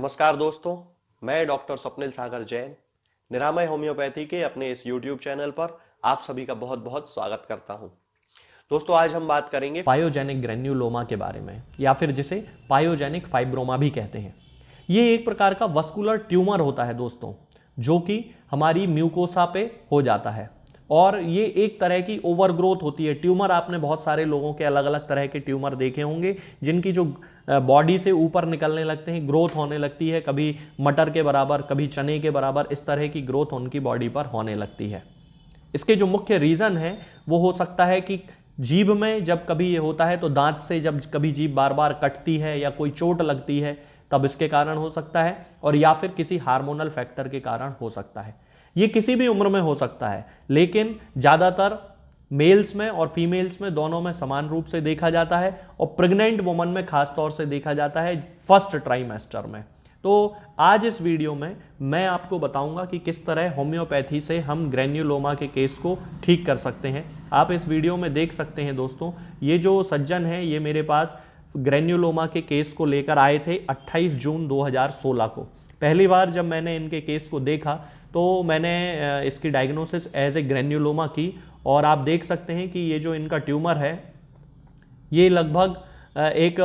नमस्कार दोस्तों, मैं डॉक्टर स्वप्निल सागर जैन निरामय होम्योपैथी के अपने इस YouTube चैनल पर आप सभी का बहुत बहुत स्वागत करता हूं। दोस्तों, आज हम बात करेंगे पायोजेनिक ग्रेन्युलोमा के बारे में, या फिर जिसे पायोजेनिक फाइब्रोमा भी कहते हैं। ये एक प्रकार का वस्कुलर ट्यूमर होता है दोस्तों, जो कि हमारी म्यूकोसा पे हो जाता है और ये एक तरह की ओवरग्रोथ होती है। ट्यूमर आपने बहुत सारे लोगों के अलग अलग तरह के ट्यूमर देखे होंगे, जिनकी जो बॉडी से ऊपर निकलने लगते हैं, ग्रोथ होने लगती है, कभी मटर के बराबर, कभी चने के बराबर, इस तरह की ग्रोथ उनकी बॉडी पर होने लगती है। इसके जो मुख्य रीज़न है वो हो सकता है कि जीभ में जब कभी ये होता है तो दांत से जब कभी जीभ बार बार कटती है या कोई चोट लगती है तब इसके कारण हो सकता है, और या फिर किसी हार्मोनल फैक्टर के कारण हो सकता है। ये किसी भी उम्र में हो सकता है, लेकिन ज़्यादातर मेल्स में और फीमेल्स में दोनों में समान रूप से देखा जाता है, और प्रेग्नेंट वुमन में खास तौर से देखा जाता है फर्स्ट ट्राइमेस्टर में। तो आज इस वीडियो में मैं आपको बताऊंगा कि किस तरह होम्योपैथी से हम ग्रेन्युलोमा के केस को ठीक कर सकते हैं। आप इस वीडियो में देख सकते हैं दोस्तों, ये जो सज्जन है ये मेरे पास ग्रेन्युलोमा के केस को लेकर आए थे 28 जून 2016 को। पहली बार जब मैंने इनके केस को देखा तो मैंने इसकी डायग्नोसिस एज ए ग्रेन्युलोमा की, और आप देख सकते हैं कि ये जो इनका ट्यूमर है ये लगभग एक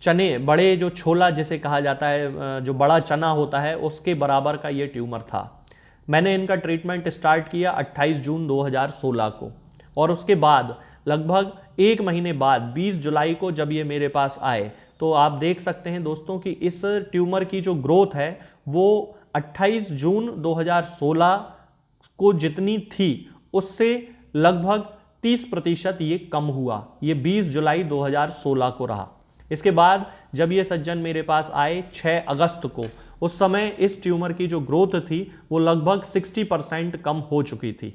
चने, बड़े जो छोला जिसे कहा जाता है, जो बड़ा चना होता है उसके बराबर का ये ट्यूमर था। मैंने इनका ट्रीटमेंट स्टार्ट किया 28 जून 2016 को, और उसके बाद लगभग एक महीने बाद 20 जुलाई को जब ये मेरे पास आए तो आप देख सकते हैं दोस्तों कि इस ट्यूमर की जो ग्रोथ है वो 28 जून 2016 को जितनी थी उससे लगभग 30% ये कम हुआ। ये 20 जुलाई 2016 को रहा। इसके बाद जब ये सज्जन मेरे पास आए 6 अगस्त को, उस समय इस ट्यूमर की जो ग्रोथ थी वो लगभग 60% कम हो चुकी थी।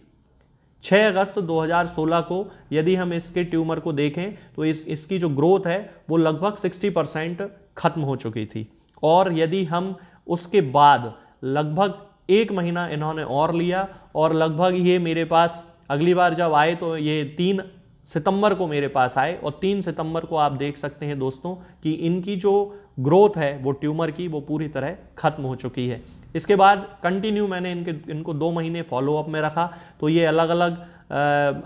6 अगस्त 2016 को यदि हम इसके ट्यूमर को देखें तो इसकी जो ग्रोथ है वो लगभग 60% खत्म हो चुकी थी। और यदि हम उसके बाद लगभग एक महीना इन्होंने और लिया, और लगभग ये मेरे पास अगली बार जब आए तो ये 3 सितंबर को मेरे पास आए, और 3 सितंबर को आप देख सकते हैं दोस्तों कि इनकी जो ग्रोथ है वो ट्यूमर की वो पूरी तरह खत्म हो चुकी है। इसके बाद कंटिन्यू मैंने इनको 2 महीने फॉलोअप में रखा, तो ये अलग अलग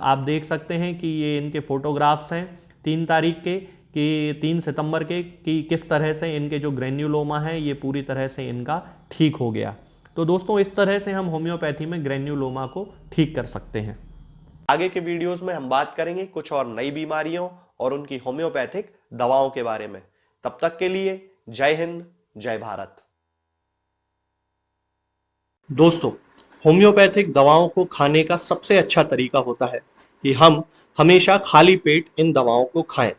आप देख सकते हैं कि ये इनके फोटोग्राफ्स हैं 3 तारीख के, कि 3 सितंबर के, कि किस तरह से इनके जो ग्रेन्युलोमा है ये पूरी तरह से इनका ठीक हो गया। तो दोस्तों, इस तरह से हम होम्योपैथी में ग्रेन्युलोमा को ठीक कर सकते हैं। आगे के वीडियोस में हम बात करेंगे कुछ और नई बीमारियों और उनकी होम्योपैथिक दवाओं के बारे में। तब तक के लिए जय हिंद, जय भारत। दोस्तों, होम्योपैथिक दवाओं को खाने का सबसे अच्छा तरीका होता है कि हम हमेशा खाली पेट इन दवाओं को खाएं।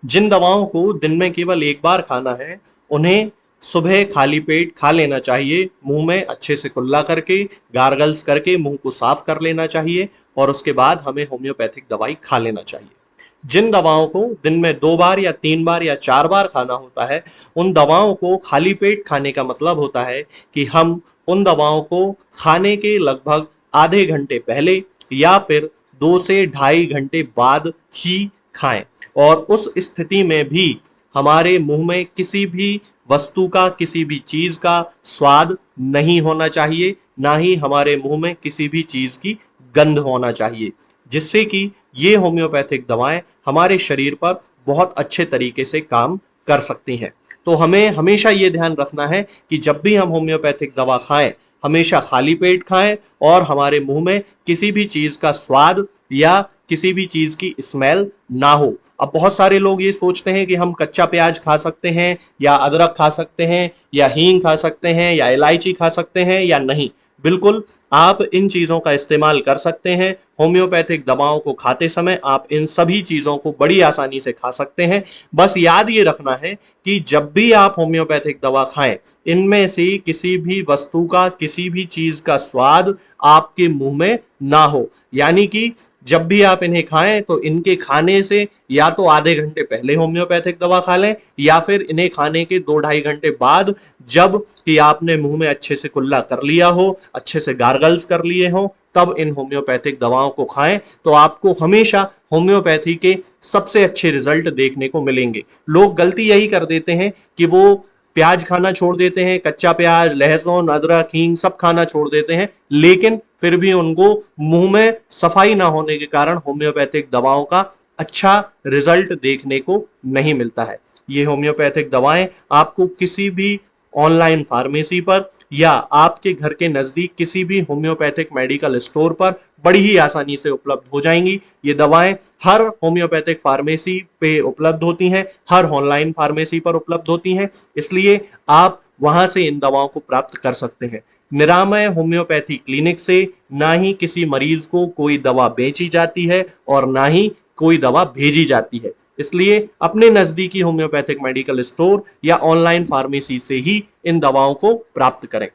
जिन दवाओं को दिन में केवल एक बार खाना है उन्हें सुबह खाली पेट खा लेना चाहिए, मुंह में अच्छे से कुल्ला करके, गार्गल्स करके मुंह को साफ कर लेना चाहिए, और उसके बाद हमें होम्योपैथिक दवाई खा लेना चाहिए। जिन दवाओं को दिन में 2 बार या 3 बार या 4 बार खाना होता है, उन दवाओं को खाली पेट खाने का मतलब होता है कि हम उन दवाओं को खाने के लगभग आधे घंटे पहले या फिर 2 से ढाई घंटे बाद ही खाएं, और उस स्थिति में भी हमारे मुंह में किसी भी वस्तु का, किसी भी चीज का स्वाद नहीं होना चाहिए, ना ही हमारे मुंह में किसी भी चीज की गंध होना चाहिए, जिससे कि ये होम्योपैथिक दवाएं हमारे शरीर पर बहुत अच्छे तरीके से काम कर सकती हैं। तो हमें हमेशा ये ध्यान रखना है कि जब भी हम होम्योपैथिक दवा खाएं, हमेशा खाली पेट खाएं, और हमारे मुंह में किसी भी चीज का स्वाद या किसी भी चीज की स्मेल ना हो। अब बहुत सारे लोग ये सोचते हैं कि हम कच्चा प्याज खा सकते हैं, या अदरक खा सकते हैं, या हींग खा सकते हैं, या इलायची खा सकते हैं, या नहीं। बिल्कुल, आप इन चीजों का इस्तेमाल कर सकते हैं। होम्योपैथिक दवाओं को खाते समय आप इन सभी चीजों को बड़ी आसानी से खा सकते हैं। बस याद ये रखना है कि जब भी आप होम्योपैथिक दवा खाएं, इनमें से किसी भी वस्तु का, किसी भी चीज का स्वाद आपके मुंह में ना हो। यानी कि जब भी आप इन्हें खाएं तो इनके खाने से या तो आधे घंटे पहले होम्योपैथिक दवा खा लें, या फिर इन्हें खाने के 2-ढाई घंटे बाद, जब कि आपने मुंह में अच्छे से कुल्ला कर लिया हो, अच्छे से गार्गल्स कर लिए हो, तब इन होम्योपैथिक दवाओं को खाएं। तो आपको हमेशा होम्योपैथी के सबसे अच्छे रिजल्ट देखने को मिलेंगे। लोग गलती यही कर देते हैं कि वो प्याज खाना छोड़ देते हैं, कच्चा प्याज, लहसुन, अदरक, हींग सब खाना छोड़ देते हैं, लेकिन फिर भी उनको मुंह में सफाई ना होने के कारण होम्योपैथिक दवाओं का अच्छा रिजल्ट देखने को नहीं मिलता है। ये होम्योपैथिक दवाएं आपको किसी भी ऑनलाइन फार्मेसी पर या आपके घर के नजदीक किसी भी होम्योपैथिक मेडिकल स्टोर पर बड़ी ही आसानी से उपलब्ध हो जाएंगी। ये दवाएं हर होम्योपैथिक फार्मेसी पे उपलब्ध होती हैं, हर ऑनलाइन फार्मेसी पर उपलब्ध होती हैं, इसलिए आप वहां से इन दवाओं को प्राप्त कर सकते हैं। निरामय होम्योपैथी क्लिनिक से ना ही किसी मरीज को कोई दवा बेची जाती है और ना ही कोई दवा भेजी जाती है, इसलिए अपने नजदीकी होम्योपैथिक मेडिकल स्टोर या ऑनलाइन फार्मेसी से ही इन दवाओं को प्राप्त करें।